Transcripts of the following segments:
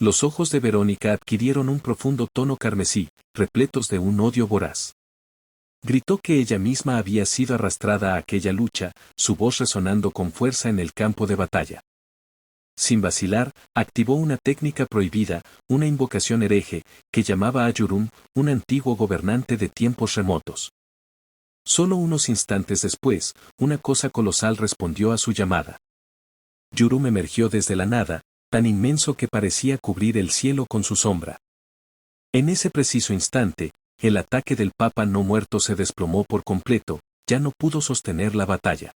Los ojos de Verónica adquirieron un profundo tono carmesí, repletos de un odio voraz. Gritó que ella misma había sido arrastrada a aquella lucha, su voz resonando con fuerza en el campo de batalla. Sin vacilar, activó una técnica prohibida, una invocación hereje, que llamaba a Yurum, un antiguo gobernante de tiempos remotos. Solo unos instantes después, una cosa colosal respondió a su llamada. Yurum emergió desde la nada, tan inmenso que parecía cubrir el cielo con su sombra. En ese preciso instante, el ataque del Papa no muerto se desplomó por completo, ya no pudo sostener la batalla.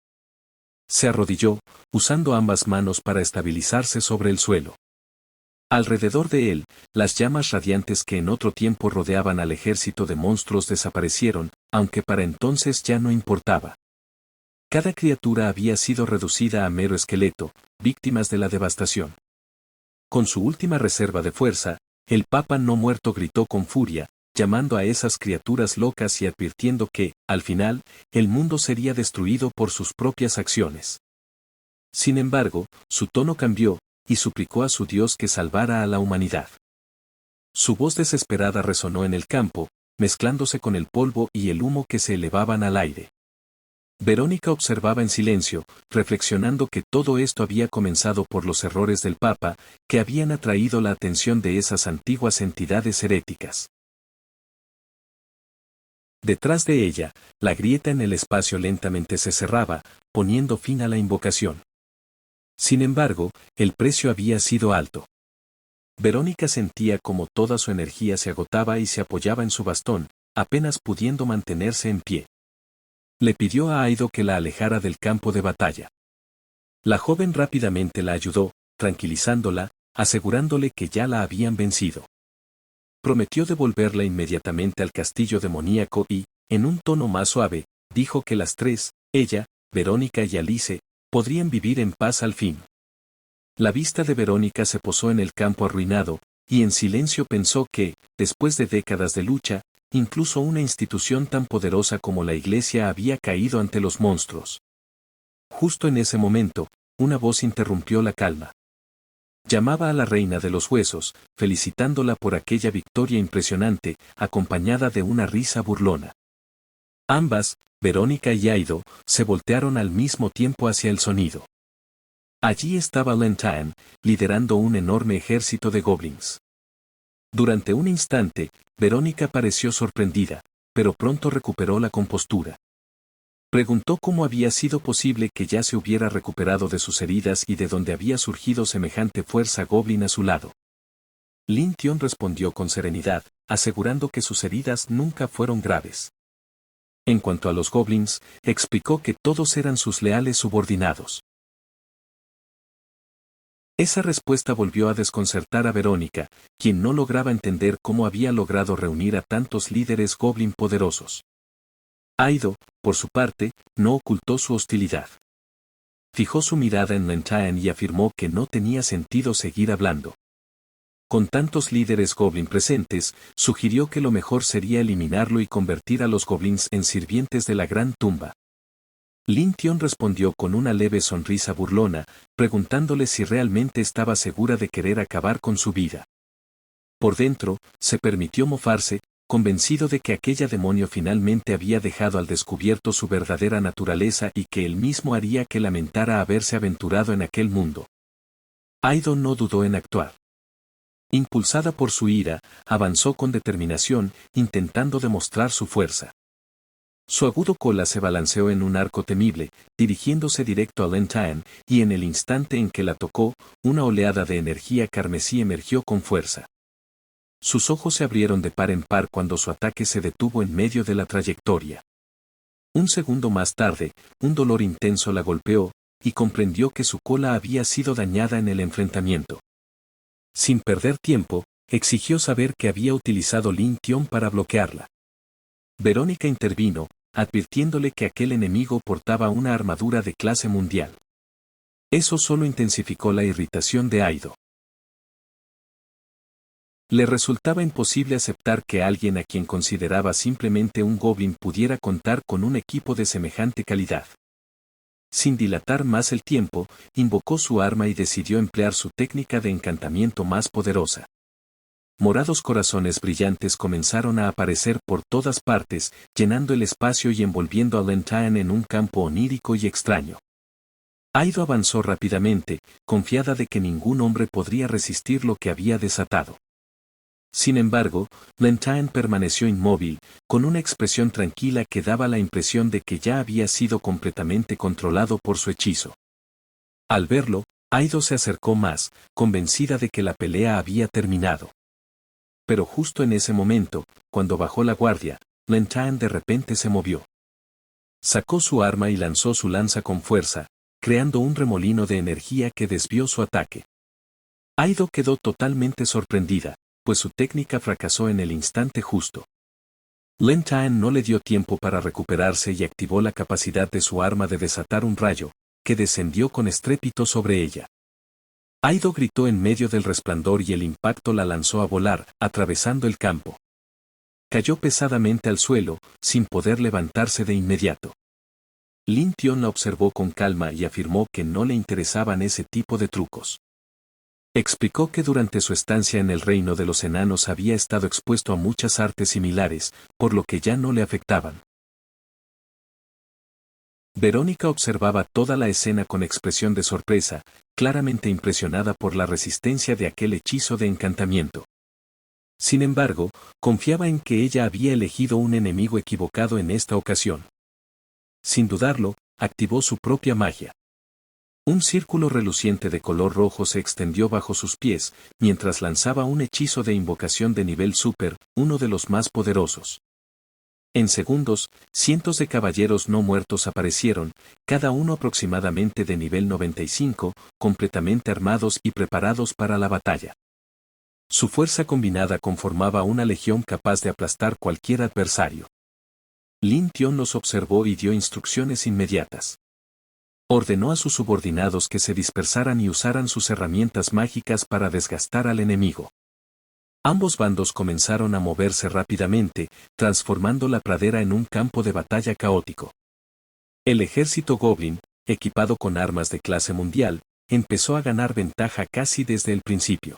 Se arrodilló, usando ambas manos para estabilizarse sobre el suelo. Alrededor de él, las llamas radiantes que en otro tiempo rodeaban al ejército de monstruos desaparecieron, aunque para entonces ya no importaba. Cada criatura había sido reducida a mero esqueleto, víctimas de la devastación. Con su última reserva de fuerza, el Papa no muerto gritó con furia, llamando a esas criaturas locas y advirtiendo que, al final, el mundo sería destruido por sus propias acciones. Sin embargo, su tono cambió, y suplicó a su Dios que salvara a la humanidad. Su voz desesperada resonó en el campo, mezclándose con el polvo y el humo que se elevaban al aire. Verónica observaba en silencio, reflexionando que todo esto había comenzado por los errores del Papa, que habían atraído la atención de esas antiguas entidades heréticas. Detrás de ella, la grieta en el espacio lentamente se cerraba, poniendo fin a la invocación. Sin embargo, el precio había sido alto. Verónica sentía como toda su energía se agotaba y se apoyaba en su bastón, apenas pudiendo mantenerse en pie. Le pidió a Aido que la alejara del campo de batalla. La joven rápidamente la ayudó, tranquilizándola, asegurándole que ya la habían vencido. Prometió devolverla inmediatamente al castillo demoníaco y, en un tono más suave, dijo que las tres, ella, Verónica y Alice, podrían vivir en paz al fin. La vista de Verónica se posó en el campo arruinado, y en silencio pensó que, después de décadas de lucha, incluso una institución tan poderosa como la Iglesia había caído ante los monstruos. Justo en ese momento, una voz interrumpió la calma. Llamaba a la reina de los huesos, felicitándola por aquella victoria impresionante, acompañada de una risa burlona. Ambas, Verónica y Aido, se voltearon al mismo tiempo hacia el sonido. Allí estaba Lentaian, liderando un enorme ejército de goblins. Durante un instante, Verónica pareció sorprendida, pero pronto recuperó la compostura. Preguntó cómo había sido posible que ya se hubiera recuperado de sus heridas y de dónde había surgido semejante fuerza goblin a su lado. Lin Tion respondió con serenidad, asegurando que sus heridas nunca fueron graves. En cuanto a los goblins, explicó que todos eran sus leales subordinados. Esa respuesta volvió a desconcertar a Verónica, quien no lograba entender cómo había logrado reunir a tantos líderes goblin poderosos. Aido, por su parte, no ocultó su hostilidad. Fijó su mirada en Lentaian y afirmó que no tenía sentido seguir hablando. Con tantos líderes goblin presentes, sugirió que lo mejor sería eliminarlo y convertir a los goblins en sirvientes de la gran tumba. Lin Tion respondió con una leve sonrisa burlona, preguntándole si realmente estaba segura de querer acabar con su vida. Por dentro, se permitió mofarse, convencido de que aquella demonio finalmente había dejado al descubierto su verdadera naturaleza y que él mismo haría que lamentara haberse aventurado en aquel mundo. Aido no dudó en actuar. Impulsada por su ira, avanzó con determinación, intentando demostrar su fuerza. Su agudo cola se balanceó en un arco temible, dirigiéndose directo a Lentaian, y en el instante en que la tocó, una oleada de energía carmesí emergió con fuerza. Sus ojos se abrieron de par en par cuando su ataque se detuvo en medio de la trayectoria. Un segundo más tarde, un dolor intenso la golpeó, y comprendió que su cola había sido dañada en el enfrentamiento. Sin perder tiempo, exigió saber que había utilizado Lin Tion para bloquearla. Verónica intervino, advirtiéndole que aquel enemigo portaba una armadura de clase mundial. Eso solo intensificó la irritación de Aido. Le resultaba imposible aceptar que alguien a quien consideraba simplemente un goblin pudiera contar con un equipo de semejante calidad. Sin dilatar más el tiempo, invocó su arma y decidió emplear su técnica de encantamiento más poderosa. Morados corazones brillantes comenzaron a aparecer por todas partes, llenando el espacio y envolviendo a Lantern en un campo onírico y extraño. Aido avanzó rápidamente, confiada de que ningún hombre podría resistir lo que había desatado. Sin embargo, Lantern permaneció inmóvil, con una expresión tranquila que daba la impresión de que ya había sido completamente controlado por su hechizo. Al verlo, Aido se acercó más, convencida de que la pelea había terminado. Pero justo en ese momento, cuando bajó la guardia, Lantern de repente se movió. Sacó su arma y lanzó su lanza con fuerza, creando un remolino de energía que desvió su ataque. Aido quedó totalmente sorprendida, pues su técnica fracasó en el instante justo. Lantern no le dio tiempo para recuperarse y activó la capacidad de su arma de desatar un rayo, que descendió con estrépito sobre ella. Aido gritó en medio del resplandor y el impacto la lanzó a volar, atravesando el campo. Cayó pesadamente al suelo, sin poder levantarse de inmediato. Lin Tion la observó con calma y afirmó que no le interesaban ese tipo de trucos. Explicó que durante su estancia en el reino de los enanos había estado expuesto a muchas artes similares, por lo que ya no le afectaban. Verónica observaba toda la escena con expresión de sorpresa, claramente impresionada por la resistencia de aquel hechizo de encantamiento. Sin embargo, confiaba en que ella había elegido un enemigo equivocado en esta ocasión. Sin dudarlo, activó su propia magia. Un círculo reluciente de color rojo se extendió bajo sus pies, mientras lanzaba un hechizo de invocación de nivel super, uno de los más poderosos. En segundos, cientos de caballeros no muertos aparecieron, cada uno aproximadamente de nivel 95, completamente armados y preparados para la batalla. Su fuerza combinada conformaba una legión capaz de aplastar cualquier adversario. Lin Tion los observó y dio instrucciones inmediatas. Ordenó a sus subordinados que se dispersaran y usaran sus herramientas mágicas para desgastar al enemigo. Ambos bandos comenzaron a moverse rápidamente, transformando la pradera en un campo de batalla caótico. El ejército Goblin, equipado con armas de clase mundial, empezó a ganar ventaja casi desde el principio.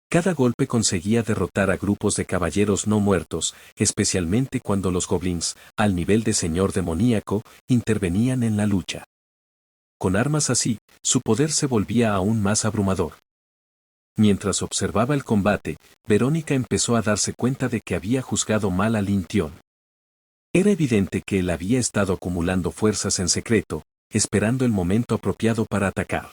Cada golpe conseguía derrotar a grupos de caballeros no muertos, especialmente cuando los goblins, al nivel de señor demoníaco, intervenían en la lucha. Con armas así, su poder se volvía aún más abrumador. Mientras observaba el combate, Verónica empezó a darse cuenta de que había juzgado mal a Lin Tion. Era evidente que él había estado acumulando fuerzas en secreto, esperando el momento apropiado para atacar.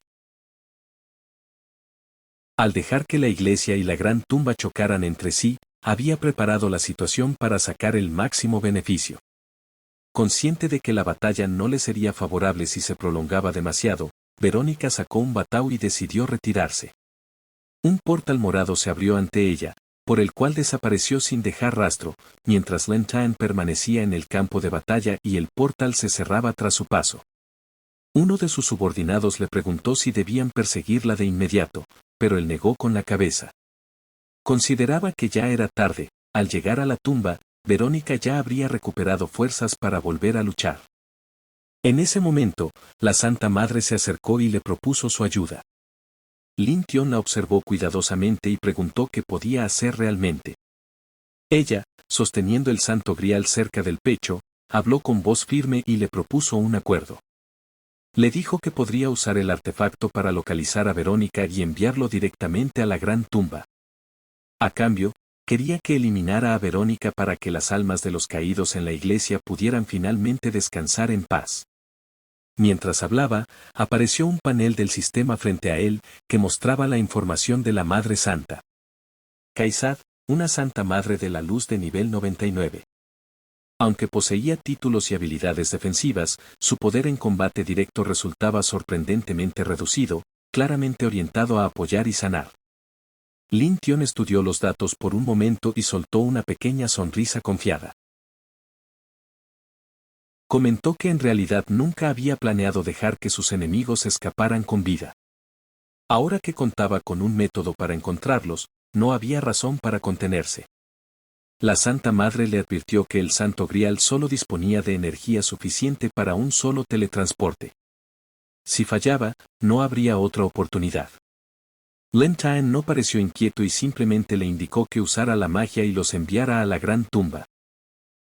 Al dejar que la iglesia y la gran tumba chocaran entre sí, había preparado la situación para sacar el máximo beneficio. Consciente de que la batalla no le sería favorable si se prolongaba demasiado, Verónica sacó un batao y decidió retirarse. Un portal morado se abrió ante ella, por el cual desapareció sin dejar rastro, mientras Lantern permanecía en el campo de batalla y el portal se cerraba tras su paso. Uno de sus subordinados le preguntó si debían perseguirla de inmediato, pero él negó con la cabeza. Consideraba que ya era tarde, al llegar a la tumba, Verónica ya habría recuperado fuerzas para volver a luchar. En ese momento, la Santa Madre se acercó y le propuso su ayuda. Lin Tion la observó cuidadosamente y preguntó qué podía hacer realmente. Ella, sosteniendo el Santo Grial cerca del pecho, habló con voz firme y le propuso un acuerdo. Le dijo que podría usar el artefacto para localizar a Verónica y enviarlo directamente a la gran tumba. A cambio, quería que eliminara a Verónica para que las almas de los caídos en la iglesia pudieran finalmente descansar en paz. Mientras hablaba, apareció un panel del sistema frente a él, que mostraba la información de la Madre Santa. Kaisad, una Santa Madre de la Luz de nivel 99. Aunque poseía títulos y habilidades defensivas, su poder en combate directo resultaba sorprendentemente reducido, claramente orientado a apoyar y sanar. Lin Tion estudió los datos por un momento y soltó una pequeña sonrisa confiada. Comentó que en realidad nunca había planeado dejar que sus enemigos escaparan con vida. Ahora que contaba con un método para encontrarlos, no había razón para contenerse. La Santa Madre le advirtió que el Santo Grial solo disponía de energía suficiente para un solo teletransporte. Si fallaba, no habría otra oportunidad. Lentine no pareció inquieto y simplemente le indicó que usara la magia y los enviara a la gran tumba.